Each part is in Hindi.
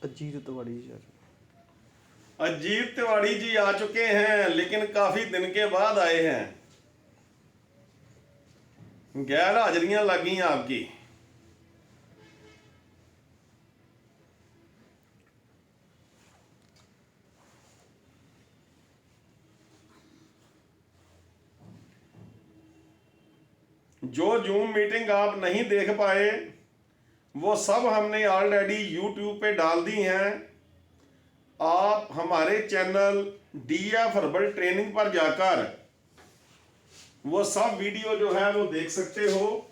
अजीत तिवाड़ी सर। अजीत तिवाड़ी जी आ चुके हैं, लेकिन काफी दिन के बाद आए हैं। गैर हाजरियां लगी हैं आपकी। जो जूम मीटिंग आप नहीं देख पाए वो सब हमने ऑलरेडी यूट्यूब पे डाल दी हैं। आप हमारे चैनल DF हर्बल ट्रेनिंग पर जाकर वो सब वीडियो जो है वो देख सकते हो।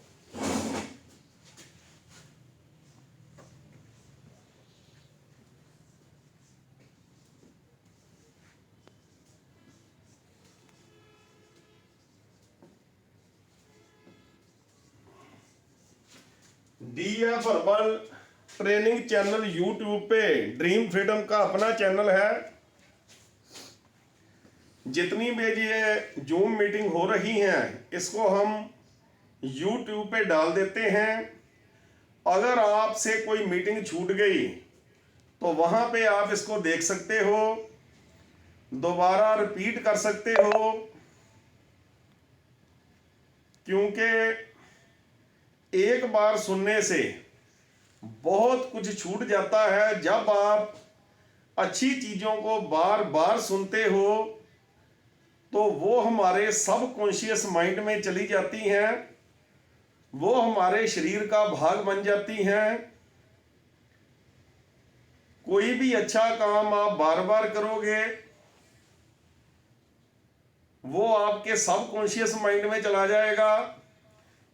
DF herbal training channel YouTube पे ड्रीम फ्रीडम का अपना चैनल है। जितनी भी ये जूम मीटिंग हो रही हैं इसको हम यूट्यूब पे डाल देते हैं। अगर आपसे कोई मीटिंग छूट गई तो वहां पे आप इसको देख सकते हो, दोबारा रिपीट कर सकते हो, क्योंकि एक बार सुनने से बहुत कुछ छूट जाता है। जब आप अच्छी चीजों को बार बार सुनते हो तो वो हमारे सबकॉन्शियस माइंड में चली जाती हैं, वो हमारे शरीर का भाग बन जाती हैं। कोई भी अच्छा काम आप बार बार करोगे वो आपके सबकॉन्शियस माइंड में चला जाएगा।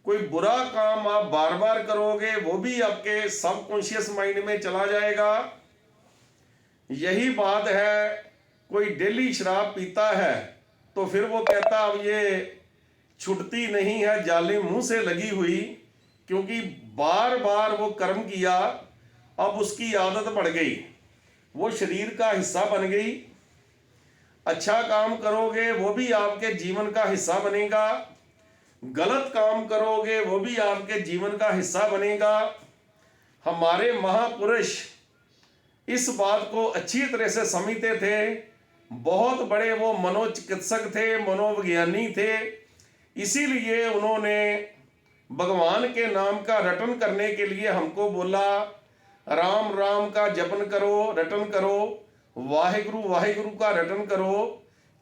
कोई बुरा काम आप बार बार करोगे वो भी आपके सबकॉन्शियस माइंड में चला जाएगा। यही बात है, कोई डेली शराब पीता है तो फिर वो कहता अब ये छुटती नहीं है, जाली मुंह से लगी हुई, क्योंकि बार बार वो कर्म किया, अब उसकी आदत पड़ गई, वो शरीर का हिस्सा बन गई। अच्छा काम करोगे वो भी आपके जीवन का हिस्सा बनेगा, गलत काम करोगे वो भी आपके जीवन का हिस्सा बनेगा। हमारे महापुरुष इस बात को अच्छी तरह से समझते थे। बहुत बड़े वो मनोचिकित्सक थे, मनोविज्ञानी थे। इसीलिए उन्होंने भगवान के नाम का रटन करने के लिए हमको बोला, राम राम का जपन करो, रटन करो, वाहिगुरु वाहिगुरु का रटन करो।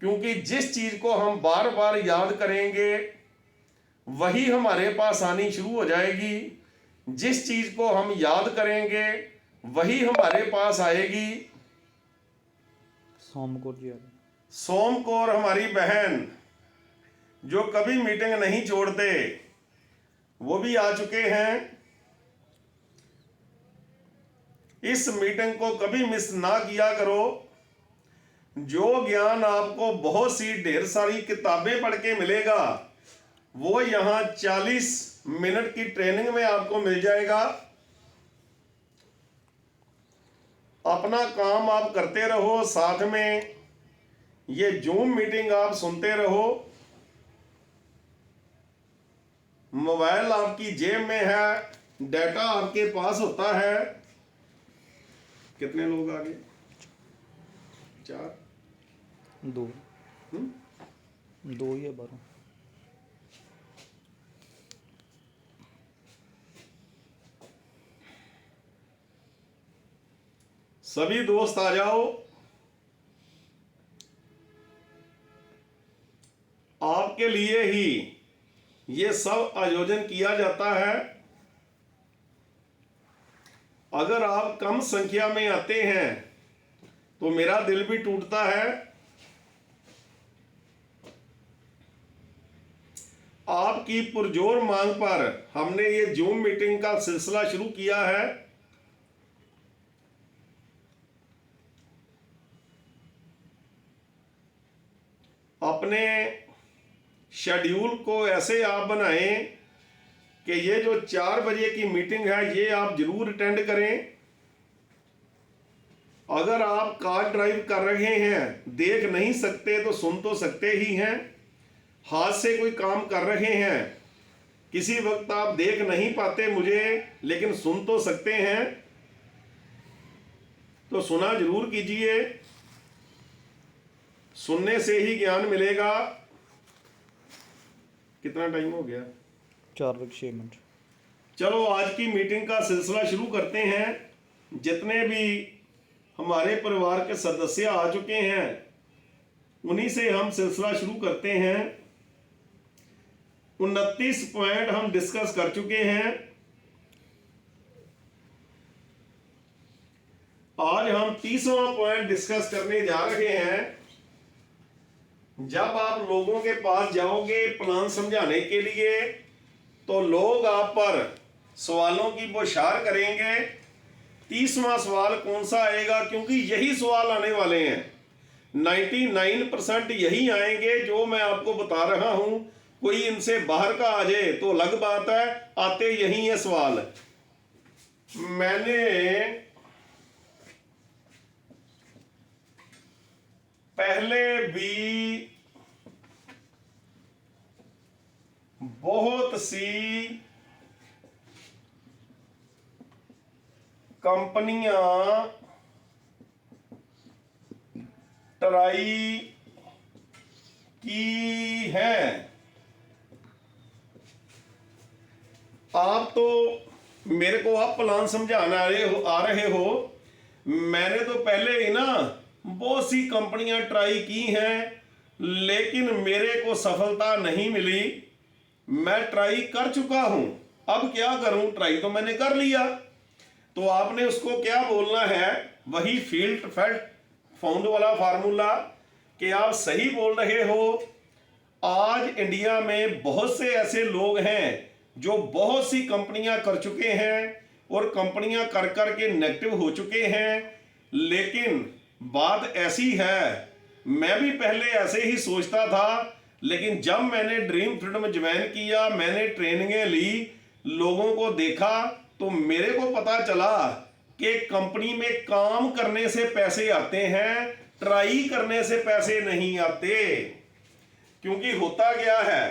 क्योंकि जिस चीज को हम बार बार याद करेंगे वही हमारे पास आनी शुरू हो जाएगी। जिस चीज को हम याद करेंगे वही हमारे पास आएगी। सोम कौर जी। सोम कौर हमारी बहन जो कभी मीटिंग नहीं छोड़ते वो भी आ चुके हैं। इस मीटिंग को कभी मिस ना किया करो। जो ज्ञान आपको बहुत सी ढेर सारी किताबें पढ़ के मिलेगा वो यहाँ 40 मिनट की ट्रेनिंग में आपको मिल जाएगा। अपना काम आप करते रहो, साथ में ये जूम मीटिंग आप सुनते रहो। मोबाइल आपकी जेब में है, डाटा आपके पास होता है। कितने लोग आगे? 4 2 2 या 12। सभी दोस्त आ जाओ। आपके लिए ही ये सब आयोजन किया जाता है। अगर आप कम संख्या में आते हैं तो मेरा दिल भी टूटता है। आपकी पुरजोर मांग पर हमने ये जूम मीटिंग का सिलसिला शुरू किया है। अपने शेड्यूल को ऐसे आप बनाएं कि ये जो 4 बजे की मीटिंग है ये आप जरूर अटेंड करें। अगर आप कार ड्राइव कर रहे हैं, देख नहीं सकते तो सुन तो सकते ही हैं। हाथ से कोई काम कर रहे हैं, किसी वक्त आप देख नहीं पाते मुझे, लेकिन सुन तो सकते हैं। तो सुना जरूर कीजिए, सुनने से ही ज्ञान मिलेगा। कितना टाइम हो गया? 4:06। चलो आज की मीटिंग का सिलसिला शुरू करते हैं। जितने भी हमारे परिवार के सदस्य आ चुके हैं उन्हीं से हम सिलसिला शुरू करते हैं। 29 पॉइंट हम डिस्कस कर चुके हैं। आज हम 30वां पॉइंट डिस्कस करने जा रहे हैं। जब आप लोगों के पास जाओगे प्लान समझाने के लिए तो लोग आप पर सवालों की बौछार करेंगे। 30वां सवाल कौन सा आएगा, क्योंकि यही सवाल आने वाले हैं। 99% यही आएंगे जो मैं आपको बता रहा हूं। कोई इनसे बाहर का आ जाए तो अलग बात है, आते यही है सवाल। मैंने पहले भी बहुत सी कंपनियां ट्राई की हैं। आप तो मेरे को आप प्लान समझाना आ रहे हो। मैंने तो पहले ही ना बहुत सी कंपनियां ट्राई की हैं, लेकिन मेरे को सफलता नहीं मिली। मैं ट्राई कर चुका हूं, अब क्या करूं? ट्राई तो मैंने कर लिया। तो आपने उसको क्या बोलना है, वही फील्ड फैक्ट फाउंड वाला फार्मूला कि आप सही बोल रहे हो। आज इंडिया में बहुत से ऐसे लोग हैं जो बहुत सी कंपनियां कर चुके हैं और कंपनियां कर कर के नेगेटिव हो चुके हैं। लेकिन बात ऐसी है, मैं भी पहले ऐसे ही सोचता था, लेकिन जब मैंने ड्रीम फ्रीडम ज्वाइन किया, मैंने ट्रेनिंगें ली, लोगों को देखा, तो मेरे को पता चला कि कंपनी में काम करने से पैसे आते हैं, ट्राई करने से पैसे नहीं आते। क्योंकि होता क्या है,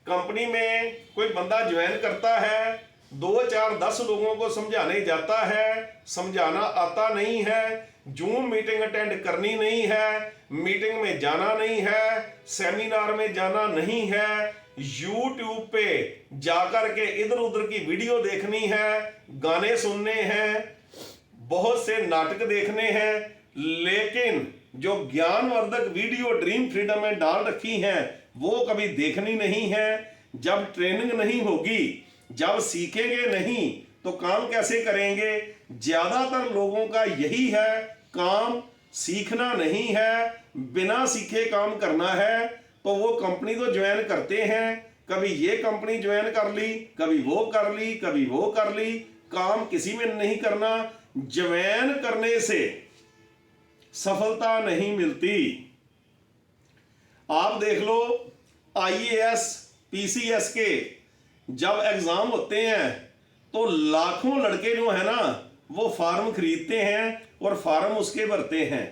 कंपनी में कोई बंदा ज्वाइन करता है, 2 4 10 लोगों को समझाने जाता है, समझाना आता नहीं है, जूम मीटिंग अटेंड करनी नहीं है, मीटिंग में जाना नहीं है, सेमिनार में जाना नहीं है, यूट्यूब पे जाकर के इधर उधर की वीडियो देखनी है, गाने सुनने हैं, बहुत से नाटक देखने हैं, लेकिन जो ज्ञानवर्धक वीडियो ड्रीम फ्रीडम में डाल रखी हैं वो कभी देखनी नहीं है। जब ट्रेनिंग नहीं होगी, जब सीखेंगे नहीं तो काम कैसे करेंगे? ज्यादातर लोगों का यही है, काम सीखना नहीं है, बिना सीखे काम करना है। तो वो कंपनी तो ज्वाइन करते हैं, कभी ये कंपनी ज्वाइन कर ली, कभी वो कर ली, कभी वो कर ली, काम किसी में नहीं करना। ज्वाइन करने से सफलता नहीं मिलती। आप देख लो, IAS PCS के जब एग्जाम होते हैं तो लाखों लड़के जो है ना वो फार्म खरीदते हैं और फार्म उसके भरते हैं,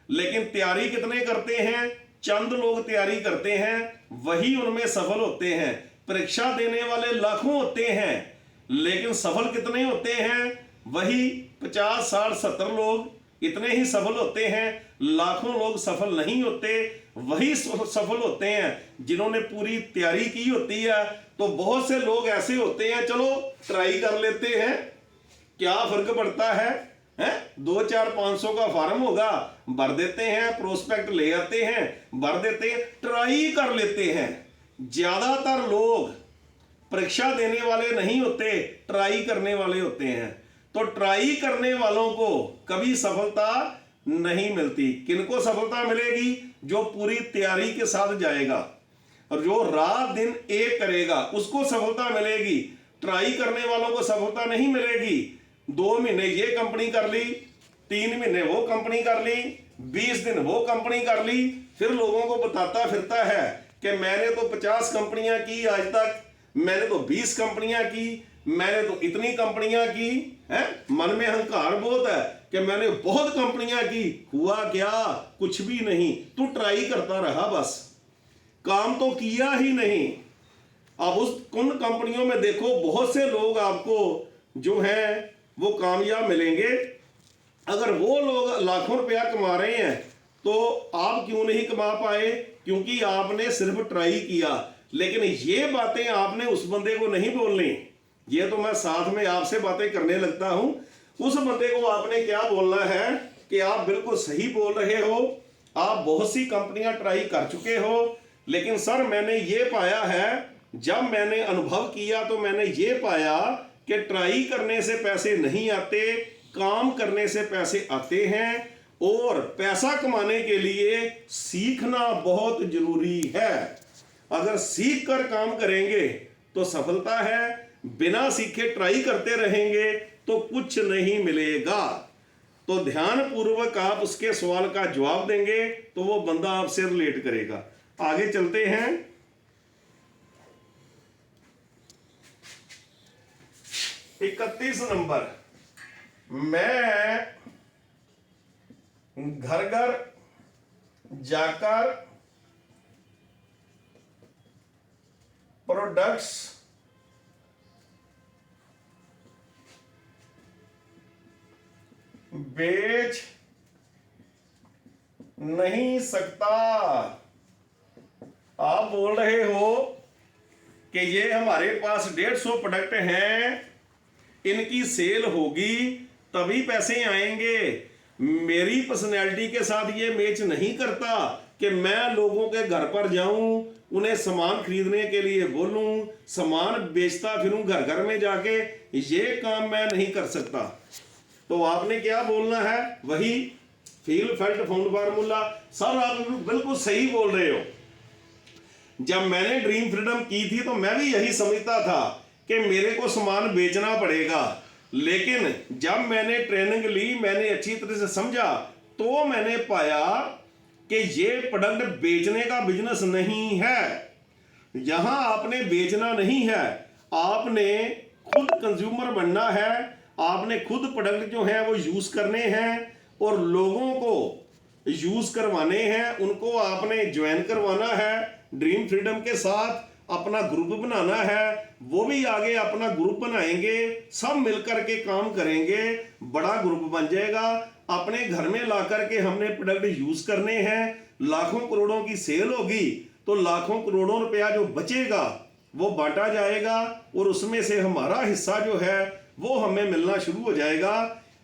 लेकिन तैयारी कितने करते हैं? चंद लोग तैयारी करते हैं, वही उनमें सफल होते हैं। परीक्षा देने वाले लाखों होते हैं, लेकिन सफल कितने होते हैं? वही 50 60 70 लोग, इतने ही सफल होते हैं। लाखों लोग सफल नहीं होते, वही सफल होते हैं जिन्होंने पूरी तैयारी की होती है। तो बहुत से लोग ऐसे होते हैं, चलो ट्राई कर लेते हैं, क्या फर्क पड़ता है, 2 4 500 का फार्म होगा, भर देते हैं, प्रोस्पेक्ट ले आते हैं, भर देते हैं, ट्राई कर लेते हैं। ज्यादातर लोग परीक्षा देने वाले नहीं होते, ट्राई करने वाले होते हैं। तो ट्राई करने वालों को कभी सफलता नहीं मिलती। किनको सफलता मिलेगी? जो पूरी तैयारी के साथ जाएगा और जो रात दिन एक करेगा उसको सफलता मिलेगी। ट्राई करने वालों को सफलता नहीं मिलेगी। 2 महीने ये कंपनी कर ली, 3 महीने वो कंपनी कर ली, 20 दिन वो कंपनी कर ली, फिर लोगों को बताता फिरता है कि मैंने तो 50 कंपनियां की आज तक, मैंने तो 20 कंपनियां की, मैंने तो इतनी कंपनियां की, हैं? मन में अहंकार बहुत है कि मैंने बहुत कंपनियां की। हुआ क्या? कुछ भी नहीं। तू ट्राई करता रहा, बस काम तो किया ही नहीं। अब उन कंपनियों में देखो, बहुत से लोग आपको जो हैं वो कामयाब मिलेंगे, अगर वो लोग लाखों रुपया कमा रहे हैं तो आप क्यों नहीं कमा पाए? क्योंकि आपने सिर्फ ट्राई किया। लेकिन ये बातें आपने उस बंदे को नहीं बोलनी। ये तो मैं साथ में आपसे बातें करने लगता हूं, उस बंदे को आपने क्या बोलना है कि आप बिल्कुल सही बोल रहे हो, आप बहुत सी कंपनियां ट्राई कर चुके हो, लेकिन सर मैंने ये पाया है, जब मैंने अनुभव किया तो मैंने ये पाया कि ट्राई करने से पैसे नहीं आते, काम करने से पैसे आते हैं। और पैसा कमाने के लिए सीखना बहुत जरूरी है। अगर सीख कर काम करेंगे तो सफलता है, बिना सीखे ट्राई करते रहेंगे तो कुछ नहीं मिलेगा। तो ध्यान पूर्वक आप उसके सवाल का जवाब देंगे तो वो बंदा आपसे रिलेट करेगा। आगे चलते हैं। 31 नंबर, मैं घर घर जाकर प्रोडक्ट्स बेच नहीं सकता। आप बोल रहे हो कि ये हमारे पास 150 प्रोडक्ट हैं, इनकी सेल होगी तभी पैसे आएंगे। मेरी पर्सनैलिटी के साथ ये मैच नहीं करता कि मैं लोगों के घर पर जाऊं, उन्हें सामान खरीदने के लिए बोलूं, सामान बेचता फिरूं घर घर में जाके, ये काम मैं नहीं कर सकता। तो आपने क्या बोलना है? वही feel felt found formula. Sir आप बिल्कुल सही बोल रहे हो। जब मैंने ड्रीम फ्रीडम की थी तो मैं भी यही समझता था कि मेरे को सामान बेचना पड़ेगा, लेकिन जब मैंने ट्रेनिंग ली, मैंने अच्छी तरह से समझा, तो मैंने पाया कि ये प्रोडक्ट बेचने का बिजनेस नहीं है। यहां आपने बेचना नहीं है, आपने खुद कंज्यूमर बनना है। आपने खुद प्रोडक्ट जो है वो यूज करने हैं और लोगों को यूज करवाने हैं, उनको आपने ज्वाइन करवाना है। ड्रीम फ्रीडम के साथ अपना ग्रुप बनाना है, वो भी आगे अपना ग्रुप बनाएंगे, सब मिलकर के काम करेंगे, बड़ा ग्रुप बन जाएगा। अपने घर में ला करके हमने प्रोडक्ट यूज करने हैं, लाखों करोड़ों की सेल होगी तो लाखों करोड़ों रुपया जो बचेगा वो बांटा जाएगा और उसमें से हमारा हिस्सा जो है वो हमें मिलना शुरू हो जाएगा।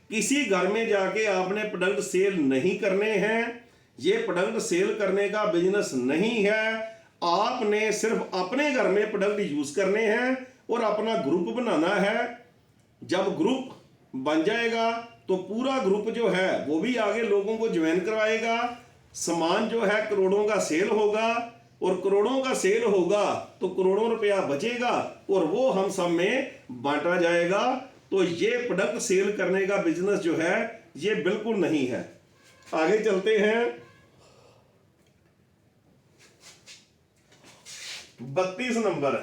किसी घर में जाके आपने प्रोडक्ट सेल नहीं करने हैं, ये प्रोडक्ट सेल करने का बिजनेस नहीं है। आपने सिर्फ अपने घर में प्रोडक्ट यूज करने हैं और अपना ग्रुप बनाना है। जब ग्रुप बन जाएगा तो पूरा ग्रुप जो है वो भी आगे लोगों को ज्वाइन करवाएगा, सामान जो है करोड़ों का सेल होगा और करोड़ों का सेल होगा तो करोड़ों रुपया बचेगा और वो हम सब में बांटा जाएगा। तो ये प्रोडक्ट सेल करने का बिजनेस जो है ये बिल्कुल नहीं है। आगे चलते हैं। 32 नंबर,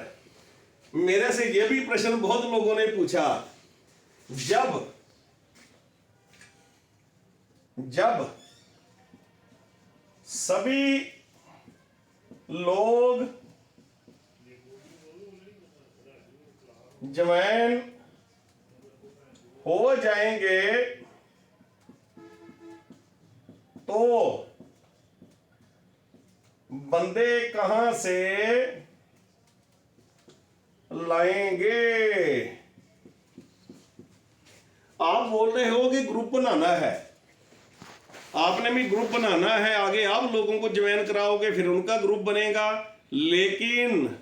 मेरे से ये भी प्रश्न बहुत लोगों ने पूछा, जब सभी लोग ज्वाइन हो जाएंगे तो बंदे कहां से लाएंगे? आप बोल रहे हो कि ग्रुप बनाना है, आपने भी ग्रुप बनाना है, आगे आप लोगों को ज्वाइन कराओगे फिर उनका ग्रुप बनेगा। लेकिन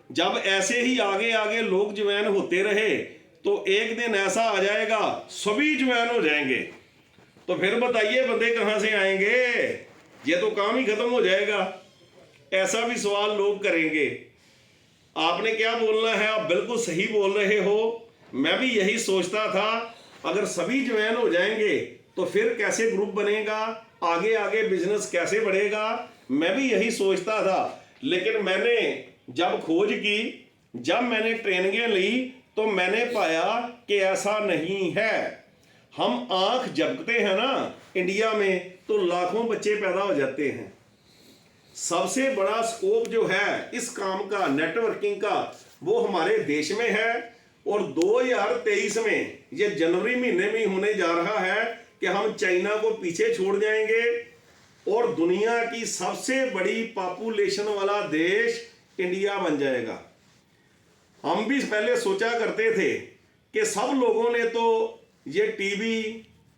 जब ऐसे ही आगे आगे लोग ज्वाइन होते रहे तो एक दिन ऐसा आ जाएगा सभी ज्वाइन हो जाएंगे, तो फिर बताइए बंदे कहां से आएंगे? ये तो काम ही खत्म हो जाएगा। ऐसा भी सवाल लोग करेंगे। आपने क्या बोलना है? आप बिल्कुल सही बोल रहे हो। मैं भी यही सोचता था, अगर सभी ज्वाइन हो जाएंगे तो फिर कैसे ग्रुप बनेगा, आगे आगे बिजनेस कैसे बढ़ेगा? मैं भी यही सोचता था। लेकिन मैंने जब खोज की, जब मैंने ट्रेनिंगें ली तो मैंने पाया कि ऐसा नहीं है। हम आंख झपकते हैं ना इंडिया में तो लाखों बच्चे पैदा हो जाते हैं। सबसे बड़ा स्कोप जो है इस काम का, नेटवर्किंग का, वो हमारे देश में है। और 2023 में ये जनवरी महीने में होने जा रहा है कि हम चाइना को पीछे छोड़ जाएंगे और दुनिया की सबसे बड़ी पॉपुलेशन वाला देश इंडिया बन जाएगा। हम भी पहले सोचा करते थे कि सब लोगों ने तो ये टीवी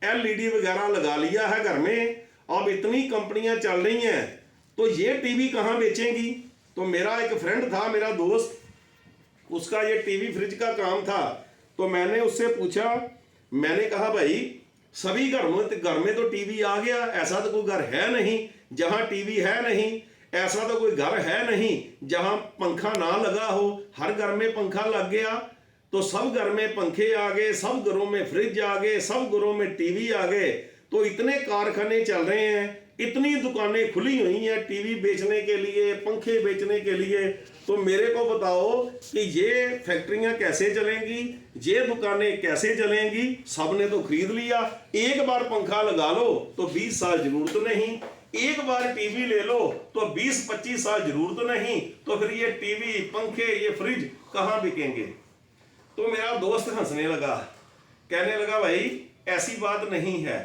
एलईडी वगैरह लगा लिया है घर में, अब इतनी कंपनियां चल रही हैं तो ये टीवी कहाँ बेचेंगी। तो मेरा एक फ्रेंड था, मेरा दोस्त, उसका ये टीवी फ्रिज का काम था। तो मैंने उससे पूछा, मैंने कहा भाई सभी घर में तो टीवी आ गया, ऐसा तो कोई घर है नहीं जहां टीवी है नहीं, ऐसा तो कोई घर है नहीं जहां पंखा ना लगा हो, हर घर में पंखा लग गया। तो सब घर में पंखे आ गए, सब घरों में फ्रिज आ गए, सब घरों में टीवी आ गए, तो इतने कारखाने चल रहे हैं, इतनी दुकानें खुली हुई हैं टीवी बेचने के लिए, पंखे बेचने के लिए। तो मेरे को बताओ कि ये फैक्ट्रियां कैसे चलेंगी, ये दुकानें कैसे चलेंगी। सब ने तो खरीद लिया, एक बार पंखा लगा लो तो 20 साल जरूरत नहीं, एक बार टीवी ले लो तो 20-25 साल जरूरत नहीं, तो फिर ये टीवी, पंखे, ये फ्रिज कहाँ बिकेंगे। तो मेरा दोस्त हंसने लगा, कहने लगा भाई ऐसी बात नहीं है,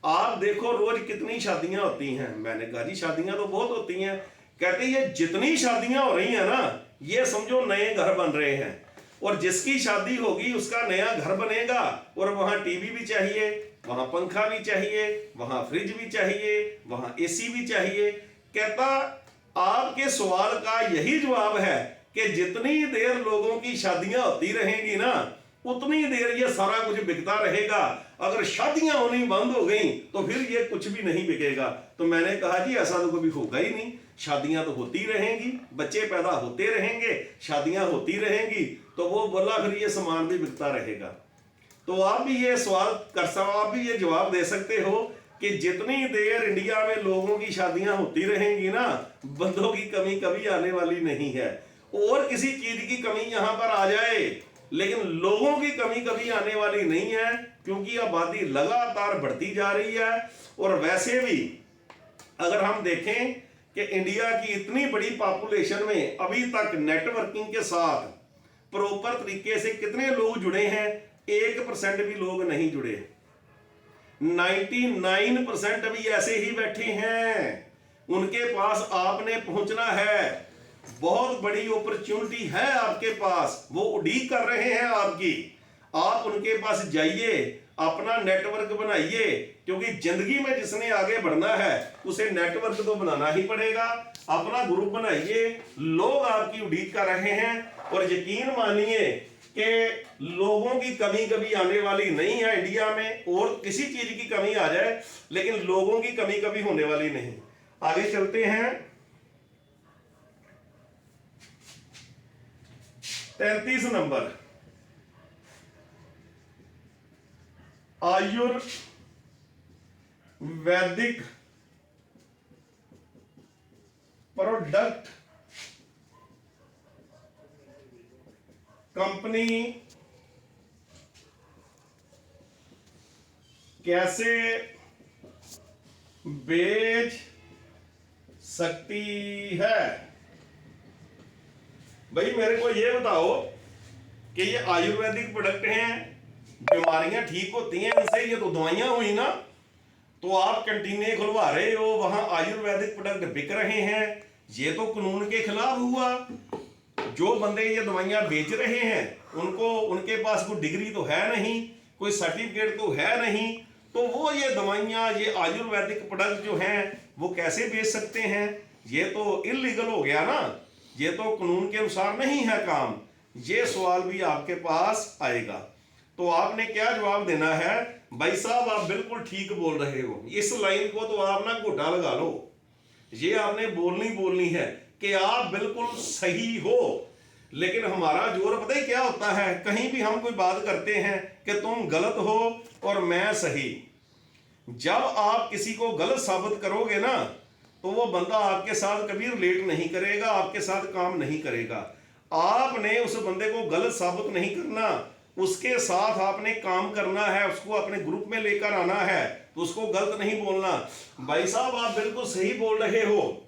आप देखो रोज कितनी शादियां होती हैं। मैंने कहा जी शादियां तो बहुत होती हैं। कहते ये जितनी शादियां हो रही हैं ना, ये समझो नए घर बन रहे हैं, और जिसकी शादी होगी उसका नया घर बनेगा, और वहां टीवी भी चाहिए, वहां पंखा भी चाहिए, वहां फ्रिज भी चाहिए, वहां एसी भी चाहिए। कहता आपके सवाल का यही जवाब है कि जितनी देर लोगों की शादियां होती रहेंगी ना, उतनी देर ये सारा कुछ बिकता रहेगा। अगर शादियां होनी बंद हो गई तो फिर ये कुछ भी नहीं बिकेगा। तो मैंने कहा जी ऐसा तो कभी होगा ही नहीं, शादियां तो होती रहेंगी, बच्चे पैदा होते रहेंगे, शादियां होती रहेंगी, तो वो बोला फिर ये सामान भी बिकता रहेगा। तो आप भी ये सवाल आप भी ये जवाब दे सकते हो कि जितनी देर इंडिया में लोगों की शादियां होती रहेंगी ना, बंदों की कमी कभी आने वाली नहीं है। और किसी चीज की कमी यहां पर आ जाए, लेकिन लोगों की कमी कभी आने वाली नहीं है, क्योंकि आबादी लगातार बढ़ती जा रही है। और वैसे भी अगर हम देखें कि इंडिया की इतनी बड़ी पॉपुलेशन में अभी तक नेटवर्किंग के साथ प्रॉपर तरीके से कितने लोग जुड़े हैं, 1% भी लोग नहीं जुड़े। 99% अभी ऐसे ही बैठे हैं, उनके पास आपने पहुंचना है। बहुत बड़ी अपॉर्चुनिटी है आपके पास, वो उड़ीक कर रहे हैं आपकी। आप उनके पास जाइए, अपना नेटवर्क बनाइए, क्योंकि जिंदगी में जिसने आगे बढ़ना है उसे नेटवर्क तो बनाना ही पड़ेगा। अपना ग्रुप बनाइए, लोग आपकी उड़ीक कर रहे हैं, और यकीन मानिए कि लोगों की कमी कभी आने वाली नहीं है इंडिया में। और किसी चीज की कमी आ जाए, लेकिन लोगों की कमी कभी होने वाली नहीं। आगे चलते हैं। 33 नंबर, आयुर्वैदिक प्रोडक्ट कंपनी कैसे बेच सकती है। भाई मेरे को ये बताओ कि ये आयुर्वेदिक प्रोडक्ट हैं, बीमारियां ठीक होती हैं इनसे, ये तो दवाइयां हुई ना। तो आप कैंटीनें खुलवा रहे हो, वहां आयुर्वेदिक प्रोडक्ट बिक रहे हैं, ये तो कानून के खिलाफ हुआ। जो बंदे ये दवाइयां बेच रहे हैं उनके पास कोई डिग्री तो है नहीं, कोई सर्टिफिकेट तो है नहीं, तो वो ये दवाइयां, ये आयुर्वेदिक प्रोडक्ट जो हैं वो कैसे बेच सकते हैं। ये तो इलीगल हो गया ना, ये तो कानून के अनुसार नहीं है काम। ये सवाल भी आपके पास आएगा, तो आपने क्या जवाब देना है। भाई साहब आप बिल्कुल ठीक बोल रहे हो, इस लाइन को तो आप ना घोटा लगा लो। ये आपने बोलनी है कि आप बिल्कुल सही हो। लेकिन हमारा जोर पता ही क्या होता है, कहीं भी हम कोई बात करते हैं कि तुम गलत हो और मैं सही। जब आप किसी को गलत साबित करोगे ना, तो वो बंदा आपके साथ कभी रिलेट नहीं करेगा, आपके साथ काम नहीं करेगा। आपने उस बंदे को गलत साबित नहीं करना, उसके साथ आपने काम करना है, उसको अपने ग्रुप में लेकर आना है, तो उसको गलत नहीं बोलना। भाई साहब आप बिल्कुल सही बोल रहे हो।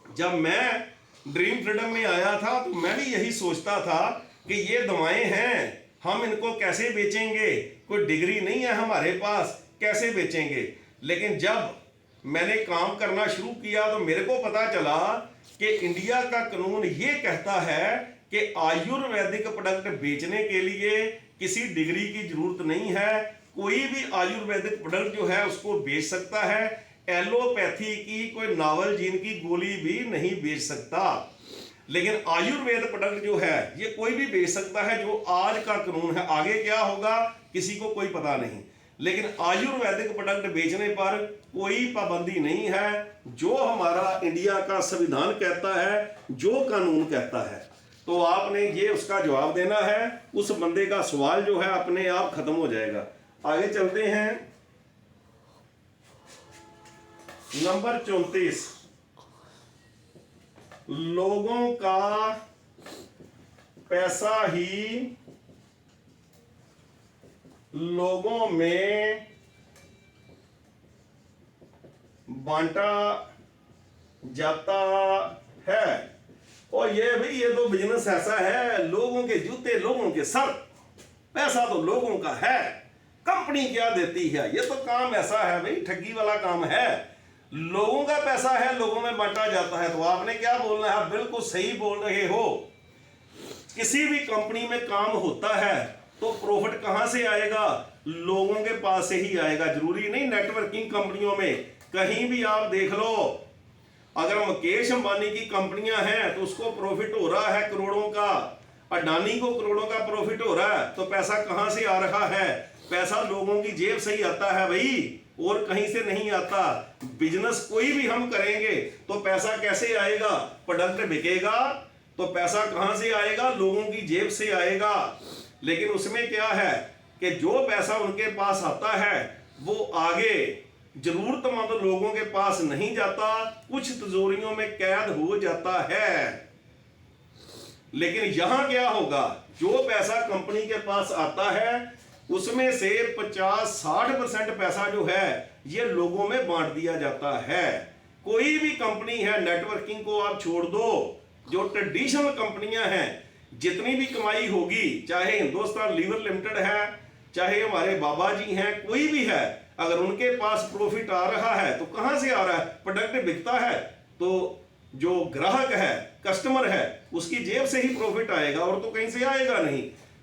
जब मैं ड्रीम फ्रीडम में आया था तो मैं भी यही सोचता था कि ये दवाएं हैं, हम इनको कैसे बेचेंगे, कोई डिग्री नहीं है हमारे पास, कैसे बेचेंगे। लेकिन जब मैंने काम करना शुरू किया तो मेरे को पता चला कि इंडिया का कानून ये कहता है कि आयुर्वेदिक प्रोडक्ट बेचने के लिए किसी डिग्री की जरूरत नहीं है। कोई भी आयुर्वेदिक प्रोडक्ट जो है उसको बेच सकता है। एलोपैथी की कोई नावल जीन की गोली भी नहीं बेच सकता। लेकिन आयुर्वेद प्रोडक्ट जो है ये कोई भी बेच सकता है, जो आज का कानून है। आगे क्या होगा किसी को कोई पता नहीं, लेकिन आयुर्वेदिक प्रोडक्ट बेचने पर कोई पाबंदी नहीं है। जो हमारा इंडिया का संविधान कहता है, जो कानून कहता है, तो आपने ये उसका जवाब देना है। उस बंदे का सवाल जो है अपने आप खत्म हो जाएगा। आगे चलते हैं। नंबर 34, लोगों का पैसा ही लोगों में बांटा जाता है। और ये भाई ये तो बिजनेस ऐसा है, लोगों के जूते लोगों के सर, पैसा तो लोगों का है, कंपनी क्या देती है। ये तो काम ऐसा है भाई, ठगी वाला काम है। लोगों का पैसा है लोगों में बांटा जाता है। तो आपने क्या बोलना है, बिल्कुल सही बोल रहे हो। किसी भी कंपनी में काम होता है तो प्रॉफिट कहां से आएगा, लोगों के पास से ही आएगा। जरूरी नहीं नेटवर्किंग कंपनियों में, कहीं भी आप देख लो, अगर मुकेश अंबानी की कंपनियां हैं तो उसको प्रॉफिट हो रहा है करोड़ों का, अडानी को करोड़ों का प्रॉफिट हो रहा है। तो पैसा कहां से आ रहा है, पैसा लोगों की जेब से ही आता है भाई, और कहीं से नहीं आता। बिजनेस कोई भी हम करेंगे तो पैसा कैसे आएगा, प्रोडक्ट बिकेगा तो पैसा कहां से आएगा, लोगों की जेब से आएगा। लेकिन उसमें क्या है कि जो पैसा उनके पास आता है वो आगे जरूरतमंद लोगों के पास नहीं जाता, कुछ तिजोरियों में कैद हो जाता है। लेकिन यहां क्या होगा, जो पैसा कंपनी के पास आता है उसमें से 50-60% पैसा जो है ये लोगों में बांट दिया जाता है। कोई भी कंपनी है, नेटवर्किंग को आप छोड़ दो, जो ट्रेडिशनल कंपनियां हैं, जितनी भी कमाई होगी, चाहे हिंदुस्तान लीवर लिमिटेड है, चाहे हमारे बाबा जी हैं, कोई भी है, अगर उनके पास प्रॉफिट आ रहा है तो कहां से आ रहा है, प्रोडक्ट बिकता है तो जो ग्राहक है, कस्टमर है, उसकी जेब से ही प्रॉफिट आएगा, और तो कहीं से आएगा नहीं।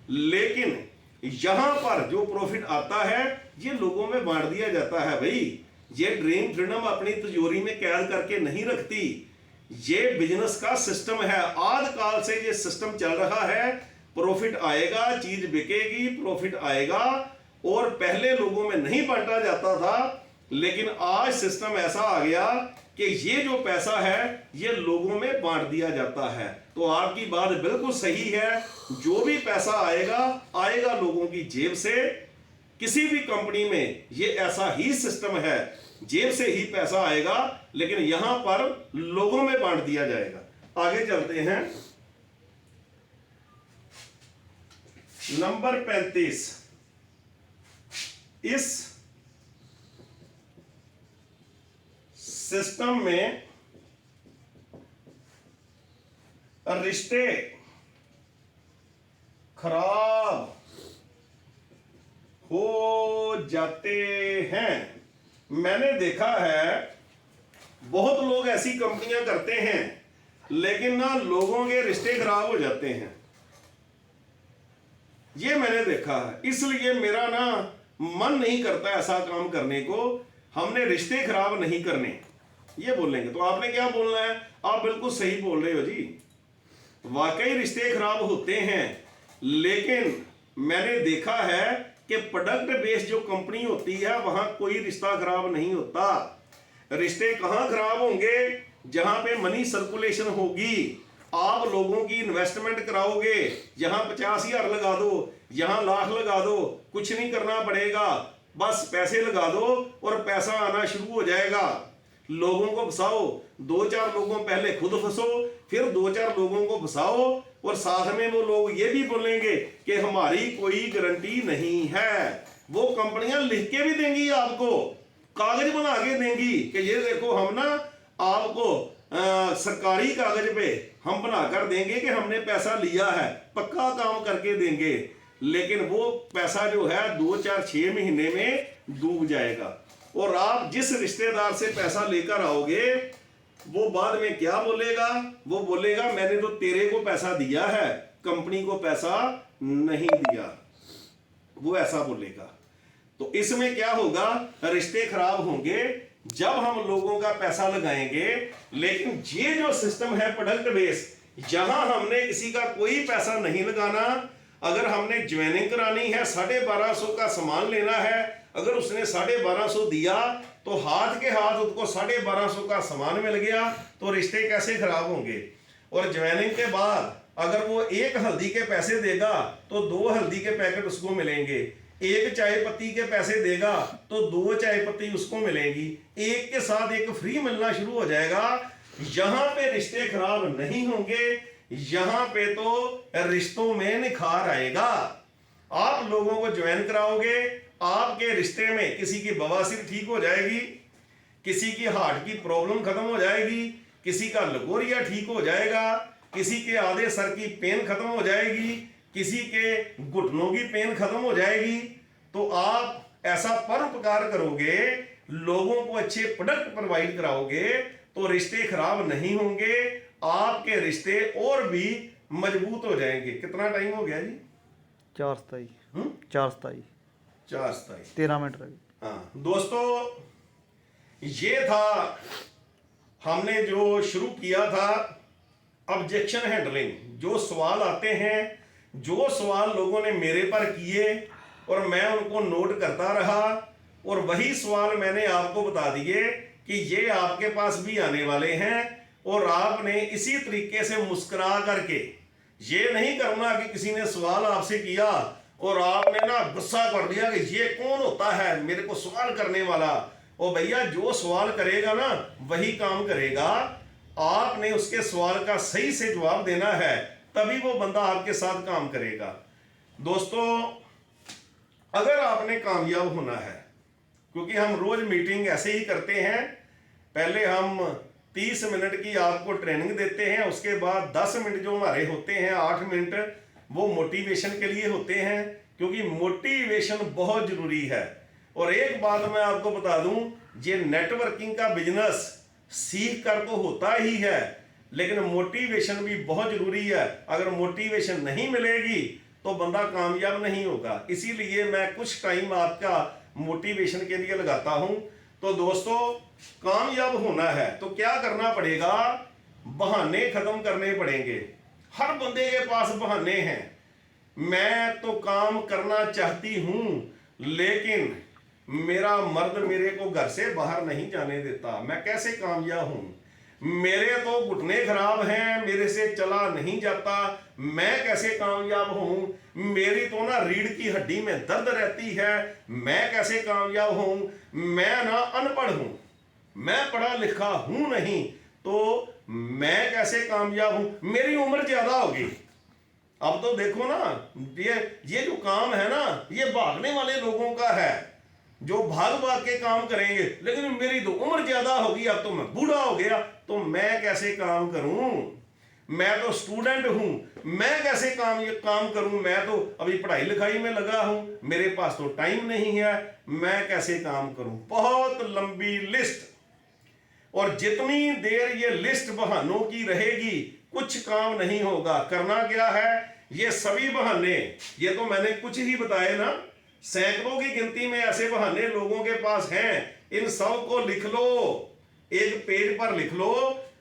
लेकिन यहां पर जो प्रॉफिट आता है ये लोगों में बांट दिया जाता है भाई। ये ड्रीम फ्रीडम अपनी तिजोरी में कैद करके नहीं रखती, ये बिजनेस का सिस्टम है। आद काल से ये सिस्टम चल रहा है। प्रॉफिट आएगा, चीज बिकेगी, प्रॉफिट आएगा, और पहले लोगों में नहीं बांटा जाता था, लेकिन आज सिस्टम ऐसा आ गया कि ये जो पैसा है ये लोगों में बांट दिया जाता है। तो आपकी बात बिल्कुल सही है, जो भी पैसा आएगा आएगा लोगों की जेब से। किसी भी कंपनी में ये ऐसा ही सिस्टम है, जेब से ही पैसा आएगा, लेकिन यहां पर लोगों में बांट दिया जाएगा। आगे चलते हैं। नंबर 35, इस सिस्टम में रिश्ते खराब हो जाते हैं। मैंने देखा है बहुत लोग ऐसी कंपनियां करते हैं, लेकिन ना लोगों के रिश्ते खराब हो जाते हैं, ये मैंने देखा है। इसलिए मेरा ना मन नहीं करता ऐसा काम करने को। हमने रिश्ते खराब नहीं करने, ये बोलेंगे। तो आपने क्या बोलना है, आप बिल्कुल सही बोल रहे हो जी, वाकई रिश्ते खराब होते हैं। लेकिन मैंने देखा है कि प्रोडक्ट बेस्ड जो कंपनी होती है वहां कोई रिश्ता खराब नहीं होता। रिश्ते कहां खराब होंगे, जहां पे मनी सर्कुलेशन होगी। आप लोगों की इन्वेस्टमेंट कराओगे, यहां 50,000 लगा दो, यहां लाख लगा दो, कुछ नहीं करना पड़ेगा, बस पैसे लगा दो और पैसा आना शुरू हो जाएगा। लोगों को फंसाओ, 2-4 लोगों पहले खुद फंसो, फिर 2-4 लोगों को फंसाओ, और साथ में वो लोग ये भी बोलेंगे कि हमारी कोई गारंटी नहीं है। वो कंपनियां लिख के भी देंगी आपको, कागज बना के देंगी कि ये देखो हम ना आपको सरकारी कागज पे हम बनाकर देंगे कि हमने पैसा लिया है, पक्का काम करके देंगे। लेकिन वो पैसा जो है 2-4-6 महीने में डूब जाएगा। और आप जिस रिश्तेदार से पैसा लेकर आओगे वो बाद में क्या बोलेगा, वो बोलेगा मैंने तो तेरे को पैसा दिया है, कंपनी को पैसा नहीं दिया, वो ऐसा बोलेगा। तो इसमें क्या होगा, रिश्ते खराब होंगे जब हम लोगों का पैसा लगाएंगे। लेकिन ये जो सिस्टम है प्रोडक्ट बेस, जहां हमने किसी का कोई पैसा नहीं लगाना, अगर हमने ज्वाइनिंग करानी है, 1250 का सामान लेना है, अगर उसने 1250 दिया तो हाथ के हाथ उसको 1250 का सामान मिल गया, तो रिश्ते कैसे खराब होंगे। और ज्वाइनिंग के बाद अगर वो 1 हल्दी के पैसे देगा तो 2 हल्दी के पैकेट उसको मिलेंगे, 1 चाय पत्ती के पैसे देगा तो 2 चाय पत्ती उसको मिलेंगी, एक के साथ एक फ्री मिलना शुरू हो जाएगा। यहां पे रिश्ते खराब नहीं होंगे, यहां पे तो रिश्तों में निखार आएगा। आप लोगों को ज्वाइन कराओगे, आपके रिश्ते में किसी की बवासीर ठीक हो जाएगी, किसी की हार्ट की प्रॉब्लम खत्म हो जाएगी, किसी का लकोरिया ठीक हो जाएगा, किसी के आधे सर की पेन खत्म हो जाएगी, किसी के घुटनों की पेन खत्म हो जाएगी। तो आप ऐसा परोपकार करोगे, लोगों को अच्छे प्रोडक्ट प्रोवाइड कराओगे, तो रिश्ते खराब नहीं होंगे, आपके रिश्ते और भी मजबूत हो जाएंगे। कितना टाइम हो गया जी? 4:27 4:27 13 मिनट रह गए। हाँ दोस्तों, ये था हमने जो शुरू किया था ऑब्जेक्शन हैंडलिंग। जो सवाल आते हैं, जो सवाल लोगों ने मेरे पर किए और मैं उनको नोट करता रहा, और वही सवाल मैंने आपको बता दिए कि ये आपके पास भी आने वाले हैं। और आपने इसी तरीके से मुस्कुरा करके, ये नहीं करना कि किसी ने सवाल आपसे किया और आपने ना गुस्सा कर दिया कि ये कौन होता है मेरे को सवाल करने वाला। ओ भैया, जो सवाल करेगा ना वही काम करेगा। आपने उसके सवाल का सही से जवाब देना है, तभी वो बंदा आपके साथ काम करेगा। दोस्तों, अगर आपने कामयाब होना है, क्योंकि हम रोज मीटिंग ऐसे ही करते हैं, पहले हम 30 मिनट की आपको ट्रेनिंग देते हैं, उसके बाद 10 मिनट जो हमारे होते हैं, 8 मिनट वो मोटिवेशन के लिए होते हैं, क्योंकि मोटिवेशन बहुत जरूरी है। और एक बात मैं आपको बता दूं, ये नेटवर्किंग का बिजनेस सीख कर तो होता ही है, लेकिन मोटिवेशन भी बहुत जरूरी है। अगर मोटिवेशन नहीं मिलेगी तो बंदा कामयाब नहीं होगा। इसीलिए मैं कुछ टाइम आपका मोटिवेशन के लिए लगाता हूं। तो दोस्तों, कामयाब होना है तो क्या करना पड़ेगा? बहाने खत्म करने पड़ेंगे। हर बंदे के पास बहाने हैं। मैं तो काम करना चाहती हूं, लेकिन मेरा मर्द मेरे को घर से बाहर नहीं जाने देता, मैं कैसे कामयाब हूं? मेरे तो घुटने खराब हैं, मेरे से चला नहीं जाता, मैं कैसे कामयाब हूं? मेरी तो ना रीढ़ की हड्डी में दर्द रहती है, मैं कैसे कामयाब हूं? मैं ना अनपढ़ हूं, मैं पढ़ा लिखा हूं नहीं, तो मैं कैसे कामयाब हूं? मेरी उम्र ज्यादा होगी। अब तो देखो ना, ये जो काम है ना, ये भागने वाले लोगों का है, जो भाग भाग के काम करेंगे। लेकिन मेरी तो उम्र ज्यादा होगी, अब तो मैं बूढ़ा हो गया, तो मैं कैसे काम करूं? मैं तो स्टूडेंट हूं, मैं कैसे काम करूं? मैं तो अभी पढ़ाई लिखाई में लगा हूं, मेरे पास तो टाइम नहीं है, मैं कैसे काम करूं? बहुत लंबी लिस्ट। और जितनी देर ये लिस्ट बहानों की रहेगी, कुछ काम नहीं होगा। करना क्या है? ये सभी बहाने, ये तो मैंने कुछ ही बताए ना, सैकड़ों की गिनती में ऐसे बहाने लोगों के पास हैं। इन सब को लिख लो, एक पेज पर लिख लो,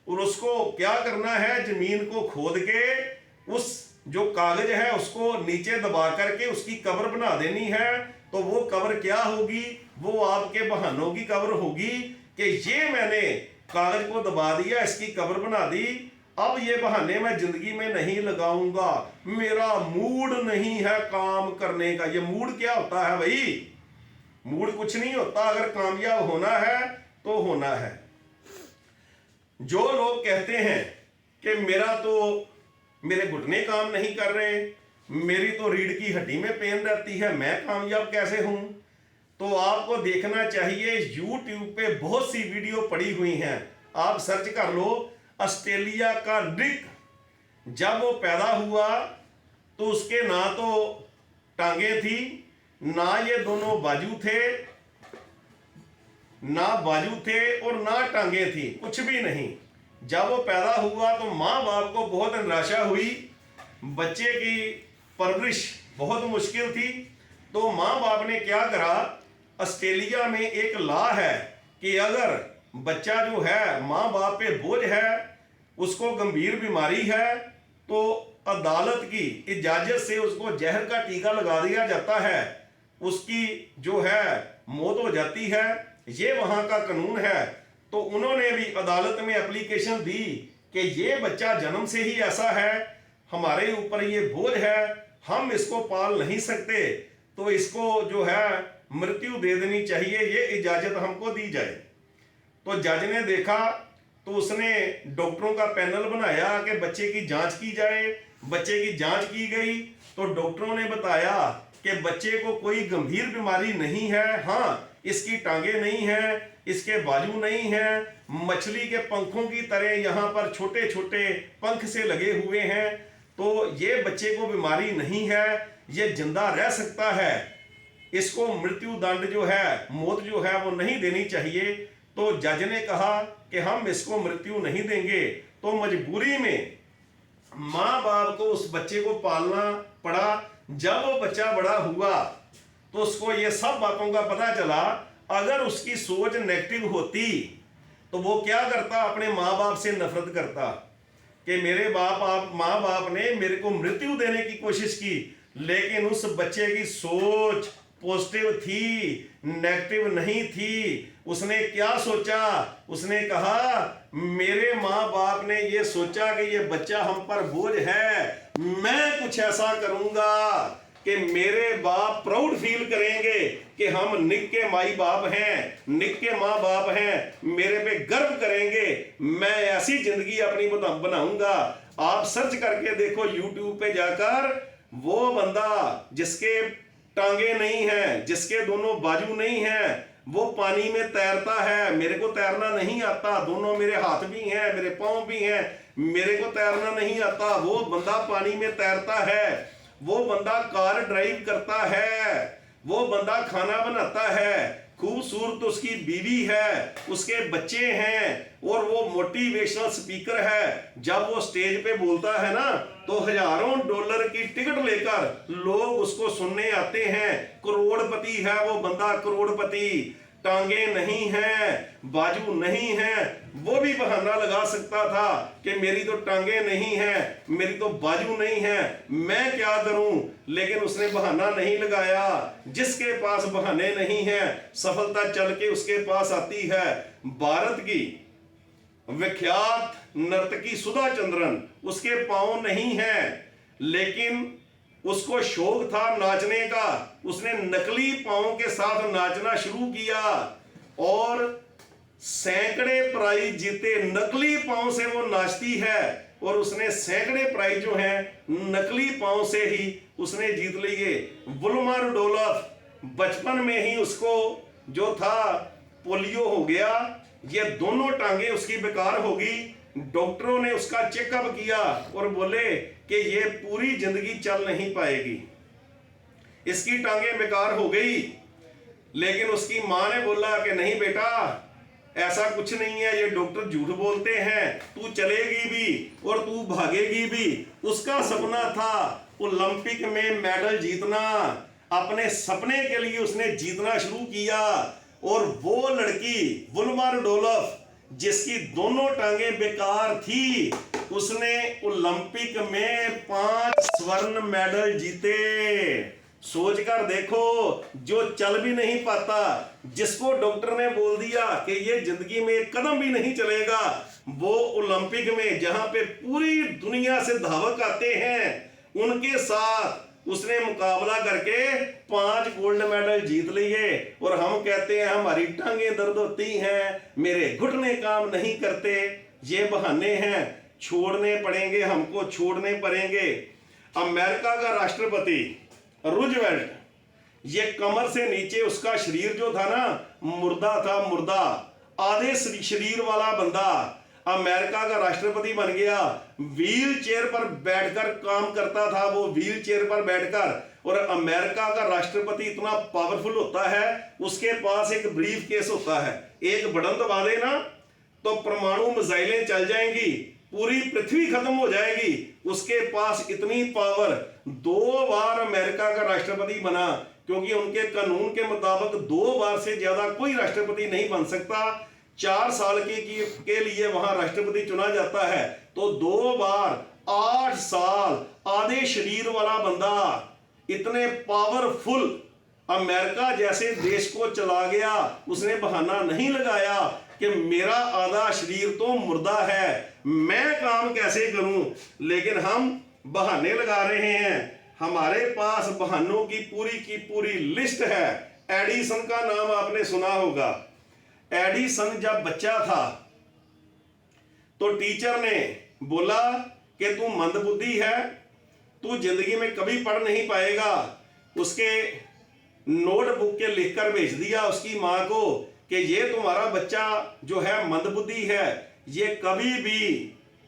और उसको क्या करना है? जमीन को खोद के उस जो कागज है उसको नीचे दबा करके उसकी कब्र बना देनी है। तो वो कब्र क्या होगी? वो आपके बहानों की कब्र होगी कि ये मैंने कागज को दबा दिया, इसकी कब्र बना दी, अब ये बहाने मैं जिंदगी में नहीं लगाऊंगा, मेरा मूड नहीं है काम करने का। ये मूड क्या होता है भाई? मूड कुछ नहीं होता। अगर कामयाब होना है तो होना है। जो लोग कहते हैं कि मेरे घुटने काम नहीं कर रहे, मेरी तो रीढ़ की हड्डी में पेन रहती है, मैं कामयाब कैसे हूं? तो आपको देखना चाहिए, YouTube पे बहुत सी वीडियो पड़ी हुई हैं, आप सर्च कर लो। ऑस्ट्रेलिया का डिक, जब वो पैदा हुआ तो उसके ना तो टांगे थी, ना ये दोनों बाजू थे, ना बाजू थे और ना टांगे थी, कुछ भी नहीं। जब वो पैदा हुआ तो माँ बाप को बहुत निराशा हुई, बच्चे की परवरिश बहुत मुश्किल थी। तो माँ बाप ने क्या करा, ऑस्ट्रेलिया में एक लॉ है कि अगर बच्चा जो है माँ बाप पे बोझ है, उसको गंभीर बीमारी है, तो अदालत की इजाजत से उसको जहर का टीका लगा दिया जाता है, उसकी जो है मौत हो जाती है। ये वहां का कानून है। तो उन्होंने भी अदालत में एप्लीकेशन दी कि ये बच्चा जन्म से ही ऐसा है, हमारे ऊपर ये बोझ है, हम इसको पाल नहीं सकते, तो इसको जो है मृत्यु दे देनी चाहिए, ये इजाजत हमको दी जाए। तो जज ने देखा तो उसने डॉक्टरों का पैनल बनाया कि बच्चे की जांच की जाए। बच्चे की जांच की गई तो डॉक्टरों ने बताया कि बच्चे को कोई गंभीर बीमारी नहीं है। हाँ, इसकी टांगे नहीं है, इसके बाजू नहीं है, मछली के पंखों की तरह यहाँ पर छोटे छोटे पंख से लगे हुए हैं, तो ये बच्चे को बीमारी नहीं है, ये जिंदा रह सकता है, इसको मृत्यु दंड जो है, मौत जो है वो नहीं देनी चाहिए। तो जज ने कहा कि हम इसको मृत्यु नहीं देंगे। तो मजबूरी में माँ बाप को उस बच्चे को पालना पड़ा। जब वो बच्चा बड़ा हुआ तो उसको ये सब बातों का पता चला। अगर उसकी सोच नेगेटिव होती तो वो क्या करता, अपने माँ बाप से नफरत करता कि मेरे माँ बाप ने मेरे को मृत्यु देने की कोशिश की, लेकिन उस बच्चे की सोच पॉजिटिव थी, नेगेटिव नहीं थी। उसने क्या सोचा, उसने कहा मेरे माँ बाप ने ये सोचा कि ये बच्चा हम पर बोझ है, मैं कुछ ऐसा करूंगा कि मेरे बाप प्राउड फील करेंगे कि हम निक के माई बाप हैं, निक के माँ बाप हैं, मेरे पे गर्व करेंगे, मैं ऐसी जिंदगी अपनी बनाऊंगा। आप सर्च करके देखो यूट्यूब पे जाकर, वो बंदा जिसके टांगे नहीं है, जिसके दोनों बाजू नहीं है, वो पानी में तैरता है। मेरे को तैरना नहीं आता, दोनों मेरे हाथ भी हैं, मेरे पांव भी हैं, मेरे को तैरना नहीं आता। वो बंदा पानी में तैरता है, वो बंदा कार ड्राइव करता है, वो बंदा खाना बनाता है, खूबसूरत उसकी बीवी है, उसके बच्चे हैं, और वो मोटिवेशनल स्पीकर है। जब वो स्टेज पे बोलता है ना, तो हजारों डॉलर की टिकट लेकर लोग उसको सुनने आते हैं। करोड़पति है वो बंदा, करोड़पति। टांगे नहीं हैं, बाजू नहीं है, वो भी बहाना लगा सकता था कि मेरी तो टांगे नहीं है, मेरी तो बाजू नहीं है, मैं क्या करूं। लेकिन उसने बहाना नहीं लगाया। जिसके पास बहाने नहीं है, सफलता चल के उसके पास आती है। भारत की विख्यात नर्तकी सुधा चंद्रन, उसके पांव नहीं है, लेकिन उसको शौक था नाचने का। उसने नकली पांव के साथ नाचना शुरू किया और सैकड़े प्राइज जीते। नकली पांव से वो नाचती है और उसने सैकड़े प्राइज जो हैं नकली पांव से ही उसने जीत लिए। वुल्मा रुडोल्फ बचपन में ही उसको जो था पोलियो हो गया, ये दोनों टांगे उसकी बेकार होगी। डॉक्टरों ने उसका चेकअप किया और बोले कि ये पूरी जिंदगी चल नहीं पाएगी, इसकी टांगे बेकार हो गई। लेकिन उसकी मां ने बोला कि नहीं बेटा, ऐसा कुछ नहीं है, ये डॉक्टर झूठ बोलते हैं, तू चलेगी भी और तू भागेगी भी। उसका सपना था ओलंपिक में मेडल जीतना। अपने सपने के लिए उसने जीतना शुरू किया। और वो लड़की वुल्मा रुडोल्फ, जिसकी दोनों टांगे बेकार थी, उसने ओलंपिक में 5 स्वर्ण मेडल जीते। सोच कर देखो, जो चल भी नहीं पाता, जिसको डॉक्टर ने बोल दिया कि ये जिंदगी में एक कदम भी नहीं चलेगा, वो ओलंपिक में जहां पे पूरी दुनिया से धावक आते हैं, उनके साथ उसने मुकाबला करके 5 गोल्ड मेडल जीत लिए। और हम कहते हैं हमारी टांगें दर्द होती हैं, मेरे घुटने काम नहीं करते। ये बहाने हैं, छोड़ने पड़ेंगे, हमको छोड़ने पड़ेंगे। अमेरिका का राष्ट्रपति रूजवेल्ट, ये कमर से नीचे उसका शरीर जो था ना, मुर्दा था, मुर्दा, आधे शरीर वाला बंदा। अमेरिका का राष्ट्रपति बन गया, व्हील चेयर पर बैठकर काम करता था वो, व्हील चेयर पर बैठकर। और अमेरिका का राष्ट्रपति इतना पावरफुल होता है, उसके पास एक ब्रीफ केस होता है, एक बटन दबा देना तो परमाणु मिसाइलें चल जाएंगी, पूरी पृथ्वी खत्म हो जाएगी। उसके पास इतनी पावर, 2 बार अमेरिका का राष्ट्रपति बना, क्योंकि उनके कानून के मुताबिक 2 बार से ज्यादा कोई राष्ट्रपति नहीं बन सकता। 4 साल के लिए वहां राष्ट्रपति चुना जाता है, तो 2 बार 8 साल, आधे शरीर वाला बंदा, इतने पावरफुल अमेरिका जैसे देश को चला गया। उसने बहाना नहीं लगाया कि मेरा आधा शरीर तो मुर्दा है, मैं काम कैसे करूं, लेकिन हम बहाने लगा रहे हैं। हमारे पास बहानों की पूरी लिस्ट है। एडिसन का नाम आपने सुना होगा। एडिसन जब बच्चा था तो टीचर ने बोला कि तू मंदबुद्धि है, तू जिंदगी में कभी पढ़ नहीं पाएगा। उसके नोटबुक के लिखकर भेज दिया उसकी माँ को कि ये तुम्हारा बच्चा जो है मंदबुद्धि है, ये कभी भी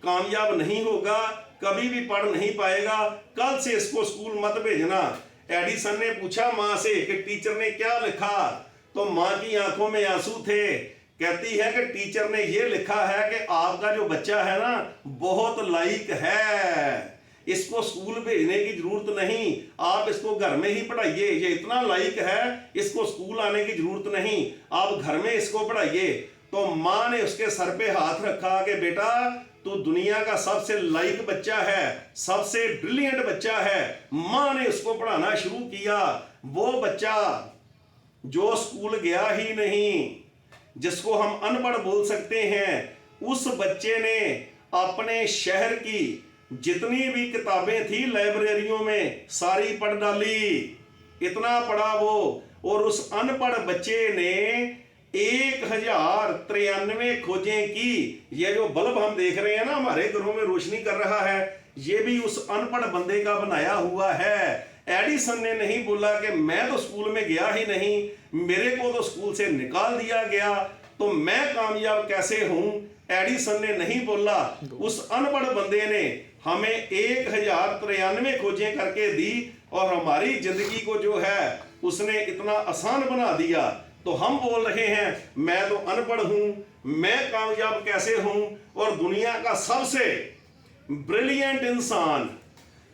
कामयाब नहीं होगा, कभी भी पढ़ नहीं पाएगा, कल से इसको स्कूल मत भेजना। एडिसन ने पूछा माँ से कि टीचर ने क्या लिखा, तो माँ की आंखों में आंसू थे। कहती है कि टीचर ने ये लिखा है कि आपका जो बच्चा है ना बहुत लायक है, इसको स्कूल भेजने की जरूरत नहीं, आप इसको घर में ही पढ़ाइए, ये इतना लायक है, इसको स्कूल आने की जरूरत नहीं, आप घर में इसको पढ़ाइए। तो माँ ने उसके सर पे हाथ रखा कि बेटा तू दुनिया का सबसे लायक बच्चा है, सबसे ब्रिलियंट बच्चा है। माँ ने उसको पढ़ाना शुरू किया। वो बच्चा जो स्कूल गया ही नहीं, जिसको हम अनपढ़ बोल सकते हैं, उस बच्चे ने अपने शहर की जितनी भी किताबें थी लाइब्रेरियों में सारी पढ़ डाली, इतना पढ़ा वो। और उस अनपढ़ बच्चे ने 1093 खोजें की। ये जो बल्ब हम देख रहे हैं ना हमारे घरों में रोशनी कर रहा है, ये भी उस अनपढ़ बंदे का बनाया हुआ है। एडिसन ने नहीं बोला कि मैं तो स्कूल में गया ही नहीं, मेरे को तो स्कूल से निकाल दिया गया, तो मैं कामयाब कैसे हूं। एडिसन ने नहीं बोला, उस अनपढ़ बंदे ने हमें 1093 खोजें करके दी और हमारी जिंदगी को जो है उसने इतना आसान बना दिया। तो हम बोल रहे हैं मैं तो अनपढ़ हूं, मैं कामयाब कैसे हूं, और दुनिया का सबसे ब्रिलियंट इंसान।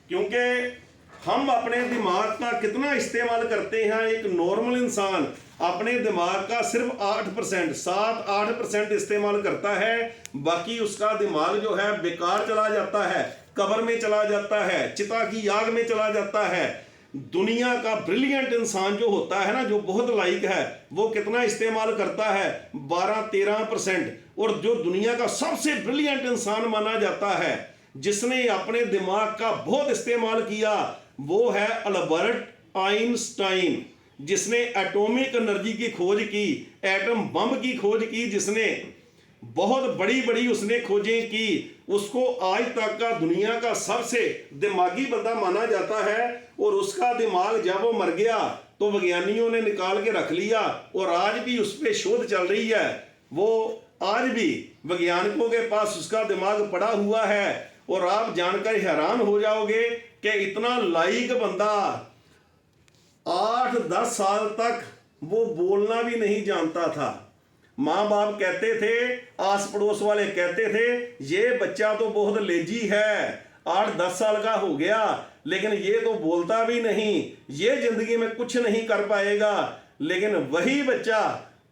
क्योंकि हम अपने दिमाग का कितना इस्तेमाल करते हैं। एक नॉर्मल इंसान अपने दिमाग का सिर्फ 8%, 7-8% इस्तेमाल करता है, बाकी उसका दिमाग जो है बेकार चला जाता है, कब्र में चला जाता है, चिता की आग में चला जाता है। दुनिया का ब्रिलियंट इंसान जो होता है ना, जो बहुत लायक है, वो कितना इस्तेमाल करता है, 12-13%। और जो दुनिया का सबसे ब्रिलियंट इंसान माना जाता है, जिसने अपने दिमाग का बहुत इस्तेमाल किया, वो है अल्बर्ट आइंस्टाइन, जिसने एटॉमिक एनर्जी की खोज की, एटम बम की खोज की, जिसने बहुत बड़ी बड़ी उसने खोजें की। उसको आज तक का दुनिया का सबसे दिमागी बंदा माना जाता है। और उसका दिमाग जब वो मर गया तो वैज्ञानिकों ने निकाल के रख लिया और आज भी उस पर शोध चल रही है। वो आज भी वैज्ञानिकों के पास उसका दिमाग पड़ा हुआ है। और आप जानकर हैरान हो जाओगे कि इतना लायक बंदा 8-10 साल तक वो बोलना भी नहीं जानता था। माँ बाप कहते थे, आस पड़ोस वाले कहते थे, ये बच्चा तो बहुत लेजी है, 8-10 साल का हो गया, लेकिन ये तो बोलता भी नहीं, ये जिंदगी में कुछ नहीं कर पाएगा। लेकिन वही बच्चा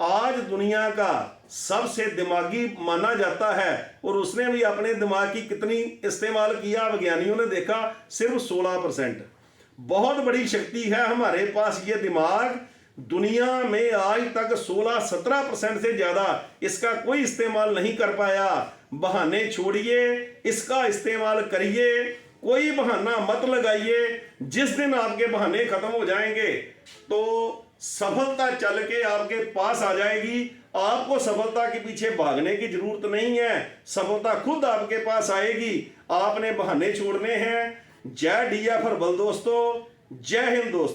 आज दुनिया का सबसे दिमागी माना जाता है। और उसने भी अपने दिमाग की कितनी इस्तेमाल किया, वैज्ञानिकों ने देखा सिर्फ 16%। बहुत बड़ी शक्ति है हमारे पास ये दिमाग। दुनिया में आज तक 16-17% से ज्यादा इसका कोई इस्तेमाल नहीं कर पाया। बहाने छोड़िए, इसका इस्तेमाल करिए, कोई बहाना मत लगाइए। जिस दिन आपके बहाने खत्म हो जाएंगे तो सफलता चल के आपके पास आ जाएगी। आपको सफलता के पीछे भागने की जरूरत नहीं है, सफलता खुद आपके पास आएगी। आपने बहाने छोड़ने हैं। जय DF बल दोस्तों, जय हिंद दोस्तों।